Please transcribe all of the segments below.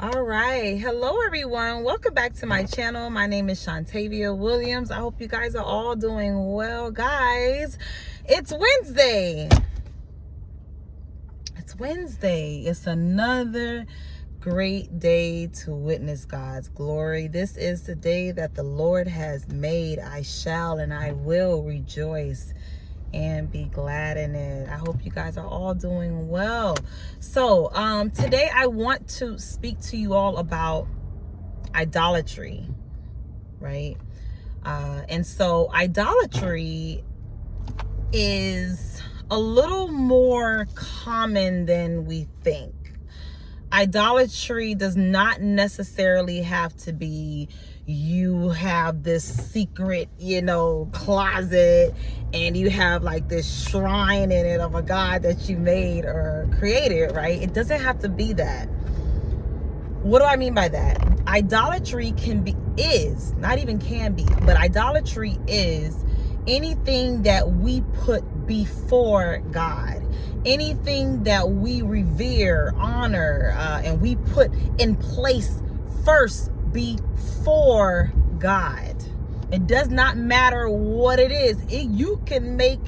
All right. Hello, everyone. Welcome back to my channel. My name is Shantavia Williams. I hope you guys are all doing well, guys. It's Wednesday. It's another great day to witness God's glory. This is the day that the Lord has made. I shall and I will rejoice and be glad in it. I hope you guys are all doing well. So today I want to speak to you all about idolatry, right? And so idolatry is a little more common than we think. Idolatry does not necessarily have to be you have this secret, closet and you have like this shrine in it of a God that you made or created, right? It doesn't have to be that. What do I mean by that? Idolatry but idolatry is anything that we put before God. Anything that we revere, honor, and we put in place first before God. It does not matter what it is. You can make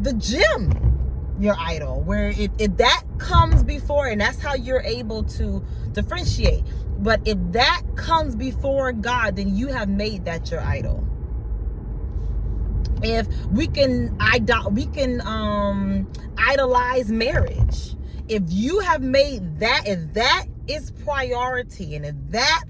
the gym your idol, where if that comes before, and that's how you're able to differentiate. But if that comes before God, then you have made that your idol. If we can idolize marriage. If you have made that, if that is priority, and if that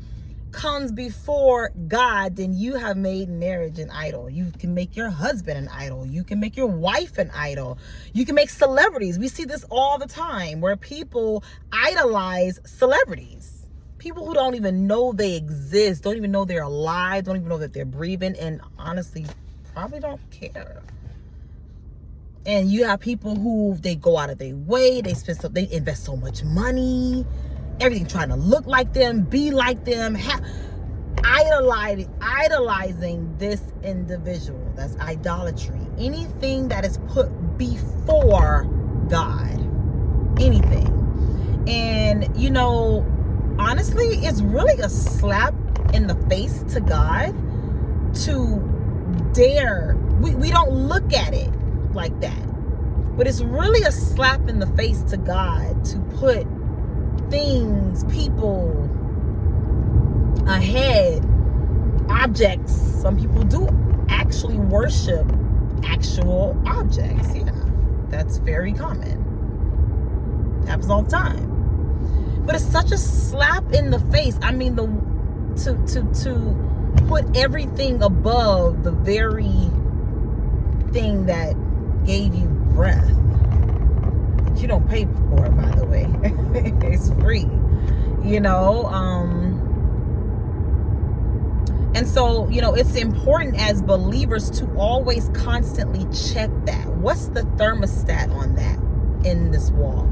comes before God, then you have made marriage an idol. You can make your husband an idol. You can make your wife an idol. You can make celebrities. We see this all the time where people idolize celebrities. People who don't even know they exist, don't even know they're alive, don't even know that they're breathing, and honestly probably don't care. And you have people who they go out of their way, they invest so much money, everything trying to look like them, be like them, idolizing this individual. That's idolatry. Anything that is put before God. Anything. And honestly, it's really a slap in the face to God to dare. We don't look at it like that, but it's really a slap in the face to God to put things, people ahead, objects. Some people do actually worship actual objects. Yeah, that's very common. Happens all the time. But it's such a slap in the face. I mean, to put everything above the very thing that gave you breath. That you don't pay for, by the way. It's free, and so it's important as believers to always constantly check that. What's the thermostat on that in this walk?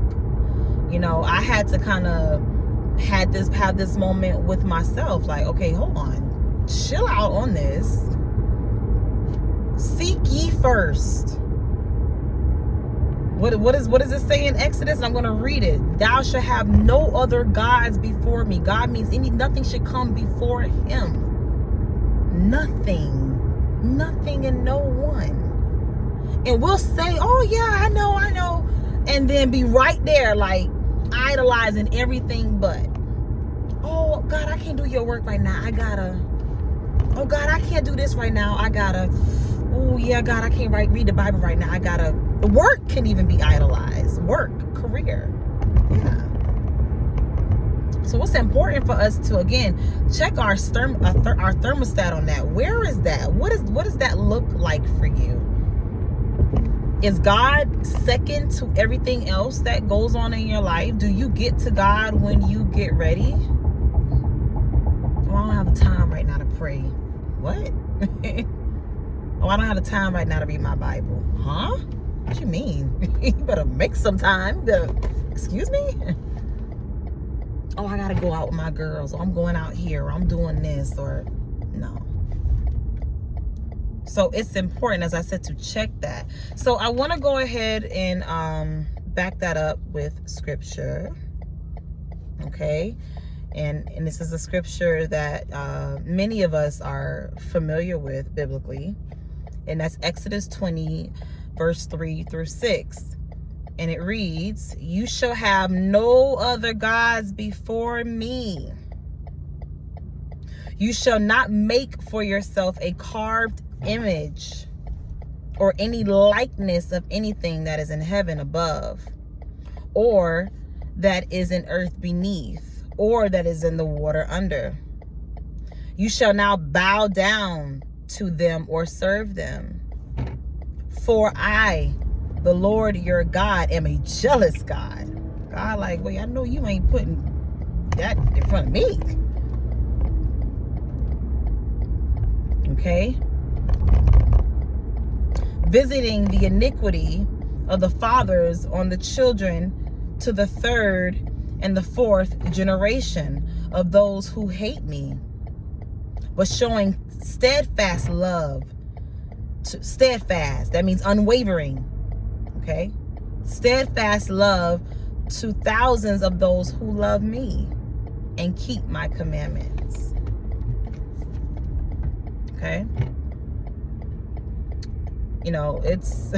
I had to kind of have this moment with myself, like, okay, hold on, chill out on this. Seek ye first. What does it say in Exodus? I'm going to read it. Thou shalt have no other gods before me. God means nothing should come before him. Nothing and no one. And we'll say, oh yeah, I know. And then be right there like idolizing everything but. Oh God, I can't do your work right now. Oh God, I can't do this right now. Oh yeah, God, I can't read the Bible right now. Work can even be idolized. Work, career. Yeah. So what's important for us to, again, check our thermostat on that. Where is that? What does that look like for you? Is God second to everything else that goes on in your life? Do you get to God when you get ready? Oh, I don't have time right now to pray. What? Oh, I don't have the time right now to read my Bible. Huh? What you mean? You better make some time. Excuse me? Oh, I gotta go out with my girls. Or I'm going out here. Or I'm doing this. Or no. So it's important, as I said, to check that. So I want to go ahead and back that up with scripture. Okay. And this is a scripture that many of us are familiar with biblically. And that's Exodus 20, verse 3 through 6. And it reads, "You shall have no other gods before me. You shall not make for yourself a carved image or any likeness of anything that is in heaven above, or that is in earth beneath, or that is in the water under. You shall now bow down to them or serve them. For I, the Lord your God, am a jealous God." God like, wait, I know you ain't putting that in front of me. Okay? "Visiting the iniquity of the fathers on the children to the third and the fourth generation of those who hate me, but showing steadfast love steadfast, that means unwavering, okay, steadfast love to thousands of those who love me and keep my commandments." Okay, you know, it's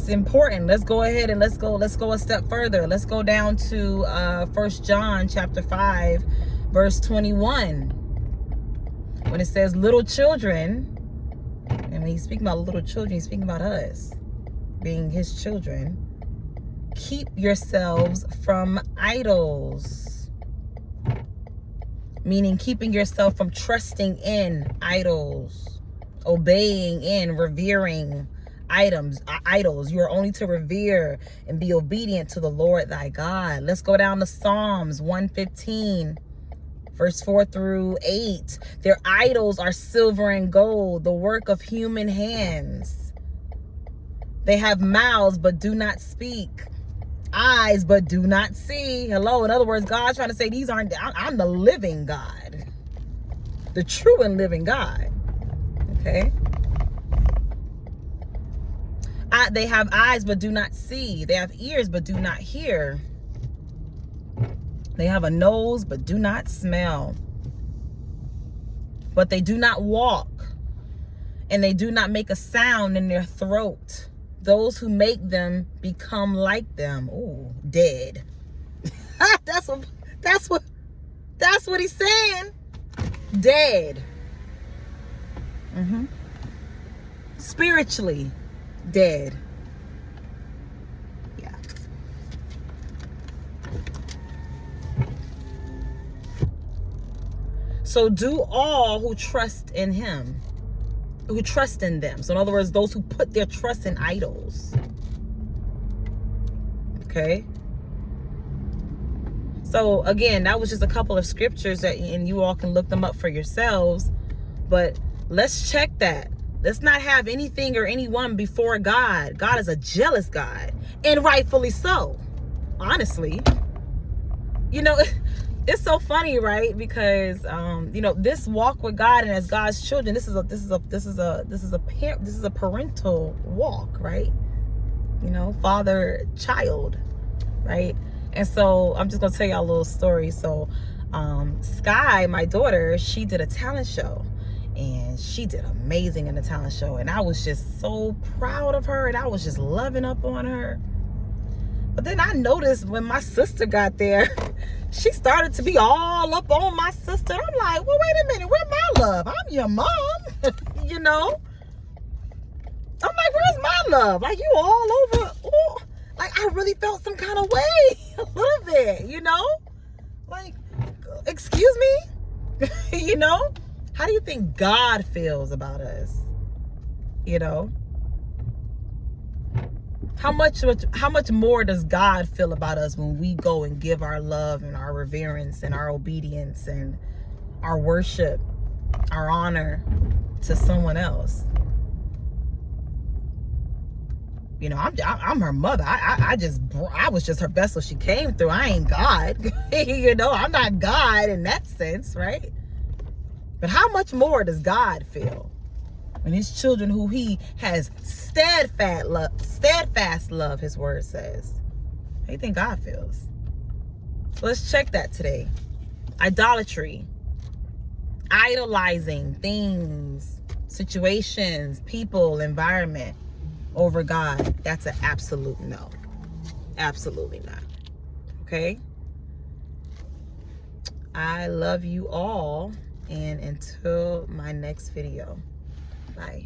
important. Let's go ahead and let's go a step further. Let's go down to 1 John chapter 5, verse 21. When it says, "Little children," and when he's speaking about little children, he's speaking about us being his children, "keep yourselves from idols." Meaning keeping yourself from trusting in idols, obeying in, revering idols. You are only to revere and be obedient to the Lord thy God. Let's go down to Psalms 115, verse 4 through 8. "Their idols are silver and gold, the work of human hands. They have mouths but do not speak, eyes but do not see." Hello, in other words, God's trying to say I'm the living God, the true and living God. Okay. They have eyes but do not see. They have ears but do not hear. They have a nose but do not smell. But they do not walk, and they do not make a sound in their throat. Those who make them become like them. Ooh, dead. That's what he's saying. Dead. Spiritually dead. Yeah. So do all who trust in him, who trust in them. So in other words, those who put their trust in idols. Okay. So again, that was just a couple of scriptures and you all can look them up for yourselves. But let's check that. Let's not have anything or anyone before God. God is a jealous God, and rightfully so. Honestly, you know, it's so funny, right? Because you know, this walk with God and as God's children, this is a parental walk, right? You know, father child, right? And so I'm just gonna tell y'all a little story. So Sky, my daughter, she did a talent show. And she did amazing in the talent show. And I was just so proud of her. And I was just loving up on her. But then I noticed when my sister got there, she started to be all up on my sister. I'm like, well, wait a minute. Where's my love? I'm your mom. You know? I'm like, where's my love? Like, you all over. Ooh. Like, I really felt some kind of way. A little bit, you know? Like, excuse me? You know? How do you think God feels about us? You know? How much more does God feel about us when we go and give our love and our reverence and our obedience and our worship, our honor to someone else? You know, I'm her mother. I was just her vessel she came through. I ain't God. You know, I'm not God in that sense, right? But how much more does God feel when his children who he has steadfast love, his word says? How do you think God feels? So let's check that today. Idolatry, idolizing things, situations, people, environment over God. That's an absolute no. Absolutely not. Okay? I love you all, and until my next video, bye.